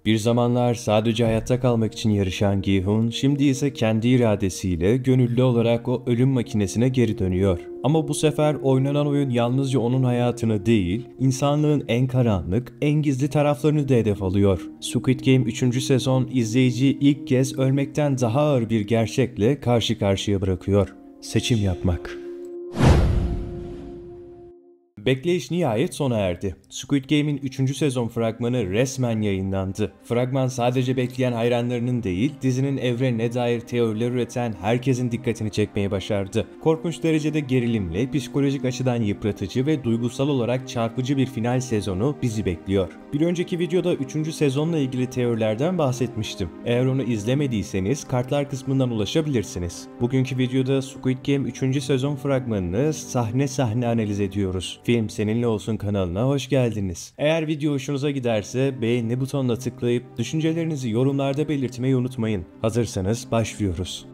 Bir zamanlar sadece hayatta kalmak için yarışan Gi-hun, şimdi ise kendi iradesiyle gönüllü olarak o ölüm makinesine geri dönüyor. Ama bu sefer oynanan oyun yalnızca onun hayatını değil, insanlığın en karanlık, en gizli taraflarını da hedef alıyor. Squid Game 3. sezon izleyiciyi ilk kez ölmekten daha ağır bir gerçekle karşı karşıya bırakıyor. Seçim yapmak. Bekleyiş nihayet sona erdi. Squid Game'in 3. sezon fragmanı resmen yayınlandı. Fragman sadece bekleyen hayranlarının değil, dizinin evrenine dair teoriler üreten herkesin dikkatini çekmeyi başardı. Korkunç derecede gerilimli, psikolojik açıdan yıpratıcı ve duygusal olarak çarpıcı bir final sezonu bizi bekliyor. Bir önceki videoda 3. sezonla ilgili teorilerden bahsetmiştim. Eğer onu izlemediyseniz kartlar kısmından ulaşabilirsiniz. Bugünkü videoda Squid Game 3. sezon fragmanını sahne sahne analiz ediyoruz. Film Seninle Olsun kanalına hoş geldiniz. Eğer video hoşunuza giderse beğeni butonuna tıklayıp düşüncelerinizi yorumlarda belirtmeyi unutmayın. Hazırsanız başlıyoruz.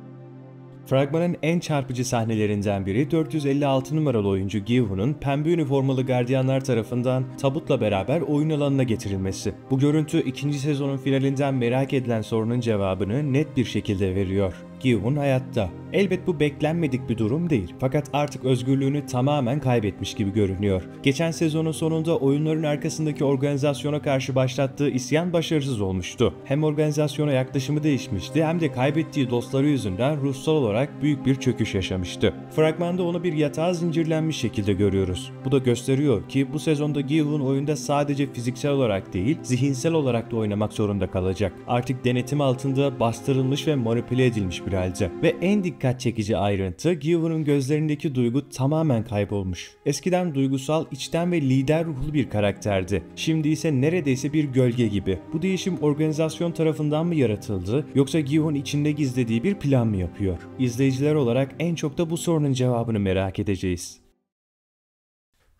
Fragmanın en çarpıcı sahnelerinden biri 456 numaralı oyuncu Gi-hun'un pembe üniformalı gardiyanlar tarafından tabutla beraber oyun alanına getirilmesi. Bu görüntü 2. sezonun finalinden merak edilen sorunun cevabını net bir şekilde veriyor. Gi-hun hayatta. Elbet bu beklenmedik bir durum değil, fakat artık özgürlüğünü tamamen kaybetmiş gibi görünüyor. Geçen sezonun sonunda oyunların arkasındaki organizasyona karşı başlattığı isyan başarısız olmuştu. Hem organizasyona yaklaşımı değişmişti hem de kaybettiği dostları yüzünden ruhsal olarak büyük bir çöküş yaşamıştı. Fragmanda onu bir yatağa zincirlenmiş şekilde görüyoruz. Bu da gösteriyor ki bu sezonda Gi-hun oyunda sadece fiziksel olarak değil, zihinsel olarak da oynamak zorunda kalacak. Artık denetim altında bastırılmış ve manipüle edilmiş bir halde. Ve en dikkat çekici ayrıntı, Gi-hun'un gözlerindeki duygu tamamen kaybolmuş. Eskiden duygusal, içten ve lider ruhlu bir karakterdi. Şimdi ise neredeyse bir gölge gibi. Bu değişim organizasyon tarafından mı yaratıldı, yoksa Gi-hun içinde gizlediği bir plan mı yapıyor? İzleyiciler olarak en çok da bu sorunun cevabını merak edeceğiz.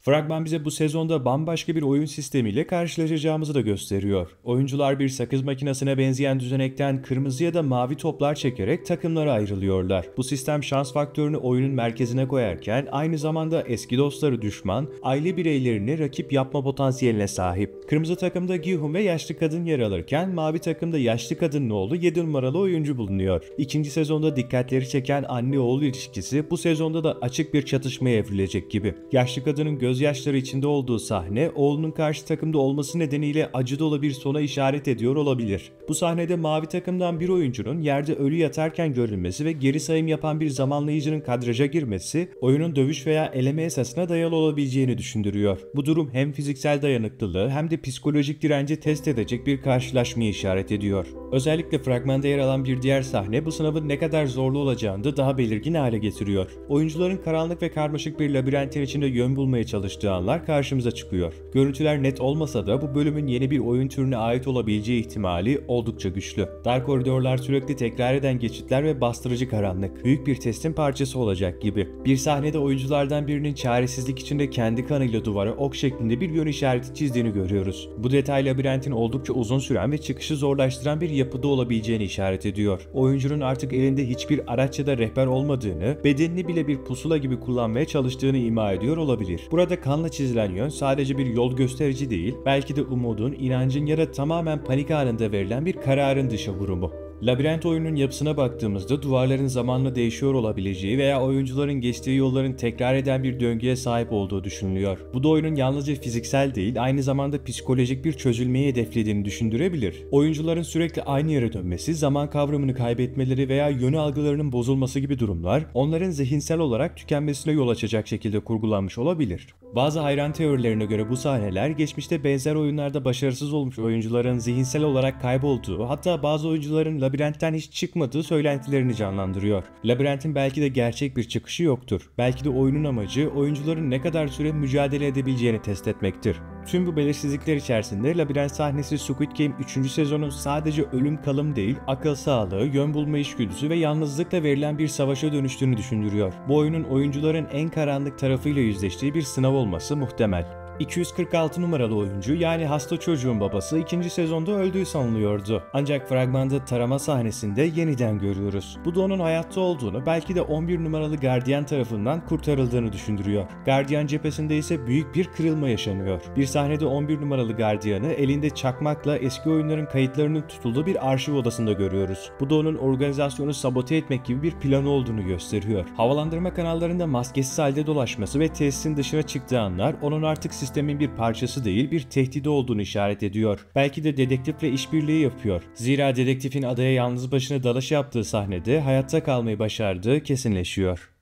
Fragman bize bu sezonda bambaşka bir oyun sistemiyle karşılaşacağımızı da gösteriyor. Oyuncular bir sakız makinesine benzeyen düzenekten kırmızı ya da mavi toplar çekerek takımlara ayrılıyorlar. Bu sistem şans faktörünü oyunun merkezine koyarken aynı zamanda eski dostları düşman, aile bireylerini rakip yapma potansiyeline sahip. Kırmızı takımda Gi-hun ve yaşlı kadın yer alırken mavi takımda yaşlı kadının oğlu 7 numaralı oyuncu bulunuyor. İkinci sezonda dikkatleri çeken anne-oğul ilişkisi bu sezonda da açık bir çatışmaya evrilecek gibi. Yaşlı kadının gözyaşları içinde olduğu sahne, oğlunun karşı takımda olması nedeniyle acı dolu bir sona işaret ediyor olabilir. Bu sahnede mavi takımdan bir oyuncunun yerde ölü yatarken görülmesi ve geri sayım yapan bir zamanlayıcının kadraja girmesi, oyunun dövüş veya eleme esasına dayalı olabileceğini düşündürüyor. Bu durum hem fiziksel dayanıklılığı hem de psikolojik direnci test edecek bir karşılaşmayı işaret ediyor. Özellikle fragmanda yer alan bir diğer sahne bu sınavın ne kadar zorlu olacağını da daha belirgin hale getiriyor. Oyuncuların karanlık ve karmaşık bir labirentin içinde yön bulmaya çalıştığı anlar karşımıza çıkıyor. Görüntüler net olmasa da bu bölümün yeni bir oyun türüne ait olabileceği ihtimali oldukça güçlü. Dar koridorlar, sürekli tekrar eden geçitler ve bastırıcı karanlık büyük bir testin parçası olacak gibi. Bir sahnede oyunculardan birinin çaresizlik içinde kendi kanıyla duvara ok şeklinde bir yön işareti çizdiğini görüyoruz. Bu detay labirentin oldukça uzun süren ve çıkışı zorlaştıran bir yapıda olabileceğini işaret ediyor. Oyuncunun artık elinde hiçbir araç ya da rehber olmadığını, bedenini bile bir pusula gibi kullanmaya çalıştığını ima ediyor olabilir. Burada kanla çizilen yön sadece bir yol gösterici değil, belki de umudun, inancın ya da tamamen panik anında verilen bir kararın dışı vurumu. Labirent oyunun yapısına baktığımızda duvarların zamanla değişiyor olabileceği veya oyuncuların geçtiği yolların tekrar eden bir döngüye sahip olduğu düşünülüyor. Bu da oyunun yalnızca fiziksel değil, aynı zamanda psikolojik bir çözülmeyi hedeflediğini düşündürebilir. Oyuncuların sürekli aynı yere dönmesi, zaman kavramını kaybetmeleri veya yönü algılarının bozulması gibi durumlar onların zihinsel olarak tükenmesine yol açacak şekilde kurgulanmış olabilir. Bazı hayran teorilerine göre bu sahneler geçmişte benzer oyunlarda başarısız olmuş oyuncuların zihinsel olarak kaybolduğu, hatta bazı oyuncuların labirentten hiç çıkmadığı söylentilerini canlandırıyor. Labirentin belki de gerçek bir çıkışı yoktur. Belki de oyunun amacı oyuncuların ne kadar süre mücadele edebileceğini test etmektir. Tüm bu belirsizlikler içerisinde labirent sahnesi Squid Game 3. sezonun sadece ölüm kalım değil, akıl sağlığı, yön bulma içgüdüsü ve yalnızlıkla verilen bir savaşa dönüştüğünü düşündürüyor. Bu oyunun oyuncuların en karanlık tarafıyla yüzleştiği bir sınav olması muhtemel. 246 numaralı oyuncu yani hasta çocuğun babası 2. sezonda öldüğü sanılıyordu. Ancak fragmanda tarama sahnesinde yeniden görüyoruz. Bu da onun hayatta olduğunu, belki de 11 numaralı gardiyan tarafından kurtarıldığını düşündürüyor. Gardiyan cephesinde ise büyük bir kırılma yaşanıyor. Bir sahnede 11 numaralı gardiyanı elinde çakmakla eski oyunların kayıtlarının tutulduğu bir arşiv odasında görüyoruz. Bu da onun organizasyonu sabote etmek gibi bir planı olduğunu gösteriyor. Havalandırma kanallarında maskesiz halde dolaşması ve tesisin dışına çıktığı anlar onun artık sistemin bir parçası değil, bir tehdidi olduğunu işaret ediyor. Belki de dedektifle işbirliği yapıyor. Zira dedektifin adaya yalnız başına dalış yaptığı sahnede hayatta kalmayı başardığı kesinleşiyor.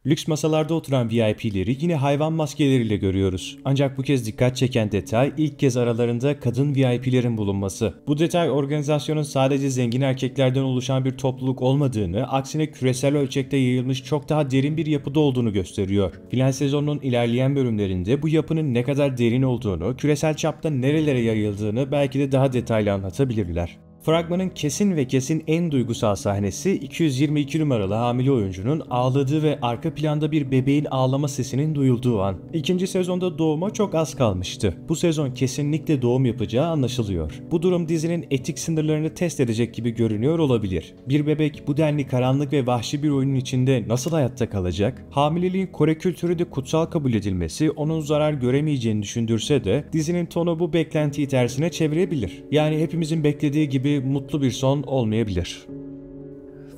Lüks masalarda oturan VIP'leri yine hayvan maskeleriyle görüyoruz. Ancak bu kez dikkat çeken detay ilk kez aralarında kadın VIP'lerin bulunması. Bu detay organizasyonun sadece zengin erkeklerden oluşan bir topluluk olmadığını, aksine küresel ölçekte yayılmış çok daha derin bir yapıda olduğunu gösteriyor. Final sezonunun ilerleyen bölümlerinde bu yapının ne kadar derin olduğunu, küresel çapta nerelere yayıldığını belki de daha detaylı anlatabilirler. Fragmanın kesin ve kesin en duygusal sahnesi 222 numaralı hamile oyuncunun ağladığı ve arka planda bir bebeğin ağlama sesinin duyulduğu an. İkinci sezonda doğuma çok az kalmıştı. Bu sezon kesinlikle doğum yapacağı anlaşılıyor. Bu durum dizinin etik sınırlarını test edecek gibi görünüyor olabilir. Bir bebek bu denli karanlık ve vahşi bir oyunun içinde nasıl hayatta kalacak? Hamileliğin Kore kültüründe kutsal kabul edilmesi onun zarar göremeyeceğini düşündürse de dizinin tonu bu beklentiyi tersine çevirebilir. Yani hepimizin beklediği gibi mutlu bir son olmayabilir.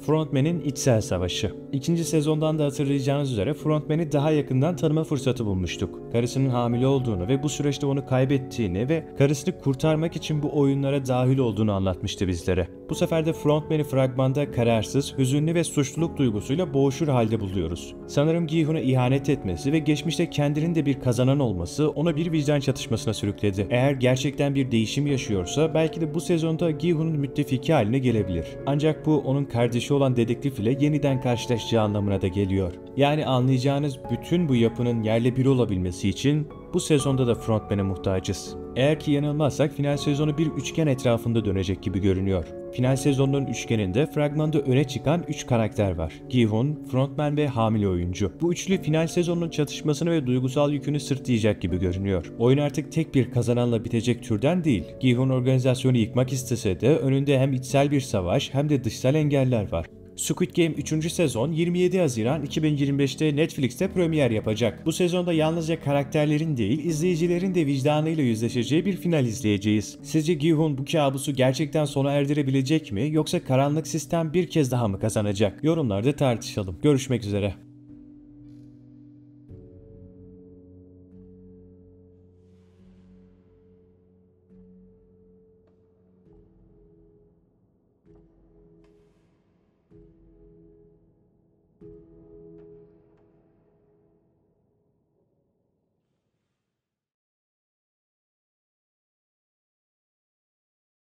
Frontman'in içsel savaşı. İkinci sezondan da hatırlayacağınız üzere Frontman'i daha yakından tanıma fırsatı bulmuştuk. Karısının hamile olduğunu ve bu süreçte onu kaybettiğini ve karısını kurtarmak için bu oyunlara dahil olduğunu anlatmıştı bizlere. Bu sefer de Frontman'i fragmanda kararsız, hüzünlü ve suçluluk duygusuyla boğuşur halde buluyoruz. Sanırım Gi-hun'a ihanet etmesi ve geçmişte kendinin de bir kazanan olması ona bir vicdan çatışmasına sürükledi. Eğer gerçekten bir değişim yaşıyorsa belki de bu sezonda Gi-hun'un müttefiki haline gelebilir. Ancak bu onun kardeşi olan dedektif ile yeniden karşılaşacağı anlamına da geliyor. Yani anlayacağınız bütün bu yapının yerle bir olabilmesi için bu sezonda da Frontman'e muhtacız. Eğer ki yanılmazsak final sezonu bir üçgen etrafında dönecek gibi görünüyor. Final sezonunun üçgeninde fragmanda öne çıkan 3 karakter var. Gi-hun, Frontman ve hamile oyuncu. Bu üçlü final sezonunun çatışmasını ve duygusal yükünü sırtlayacak gibi görünüyor. Oyun artık tek bir kazananla bitecek türden değil. Gi-hun organizasyonu yıkmak istese de önünde hem içsel bir savaş hem de dışsal engeller var. Squid Game 3. sezon 27 Haziran 2025'te Netflix'te premier yapacak. Bu sezonda yalnızca karakterlerin değil, izleyicilerin de vicdanıyla yüzleşeceği bir final izleyeceğiz. Sizce Gi-hun bu kabusu gerçekten sona erdirebilecek mi, yoksa karanlık sistem bir kez daha mı kazanacak? Yorumlarda tartışalım. Görüşmek üzere.